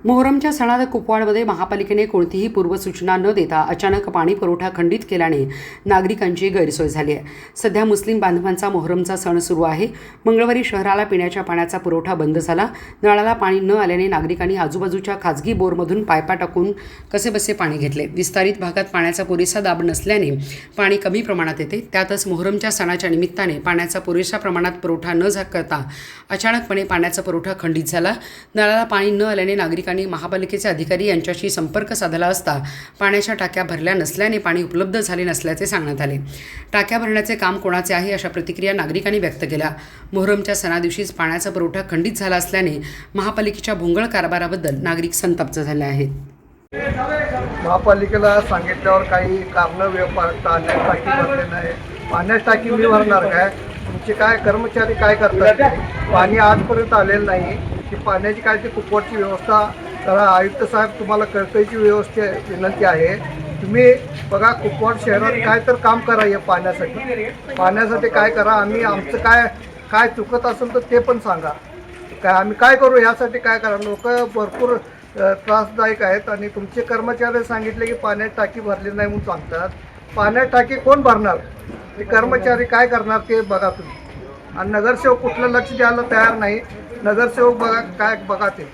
मोहरमच्या सणात कुपवाडमध्ये महापालिकेने कोणतीही पूर्वसूचना न देता अचानक पाणी पुरवठा खंडित केल्याने नागरिकांची गैरसोय झाली आहे। सध्या मुस्लिम बांधवांचा मोहरमचा सण सुरू आहे। मंगळवारी शहराला पिण्याच्या पाण्याचा पुरवठा बंद झाला। नळाला पाणी न आल्याने नागरिकांनी आजूबाजूच्या खाजगी बोरमधून पायपा टाकून कसेबसे पाणी घेतले। विस्तारित भागात पाण्याचा पुरेसा दाब नसल्याने पाणी कमी प्रमाणात येते। त्यातच मोहरमच्या सणाच्या निमित्ताने पाण्याचा पुरेशा प्रमाणात पुरवठा न करता अचानकपणे पाण्याचा पुरवठा खंडित झाला। नळाला पाणी न आल्याने नागरिकांनी महापालिकेचे अधिकारी यांच्याशी संपर्क साधला असता पाण्याच्या टाक्या भरल्या नसल्याने पाणी उपलब्ध झाले नसल्याचे सांगण्यात आले। टाक्या भरण्याचे काम कोणाचे आहे अशा प्रतिक्रिया नागरिकांनी व्यक्त केल्या। मोहरमच्या सणादिवशीच पाण्याचा पुरवठा खंडित झाला असल्याने महापालिकेच्या भोंगळ कारभाराबद्दल नागरिक संतप्त झाले आहेत। महापालिकेला सांगितल्यावर काही कारणं पाण्याची टाकी भरले नाही। पाण्याची टाकी मी भरणार काय? तुमचे काय कर्मचारी काय करतात? पाणी आजपर्यंत आलेलं नाही की पाण्याची काय ती कुपवाडची व्यवस्था करा। आयुक्त साहेब तुम्हाला कळकळीची विनंती आहे, तुम्ही बघा कुपवाड शहरात काय तर काम करा या पाण्यासाठी काय करा। आम्ही आमचं काय चुकत असेल तर ते पण सांगा, काय आम्ही काय करू यासाठी काय करा। लोक भरपूर त्रासदायक आहेत आणि तुमचे कर्मचारी सांगितले की पाण्याची टाकी भरली नाही म्हणून सांगतात। पाण्याची टाकी कोण भरणार? ते कर्मचारी काय करणार ते बघा तुम्ही। आणि नगरसेवक कुठलं लक्ष द्यायला तयार नाही। नगरसेवक बघा काय बघा ते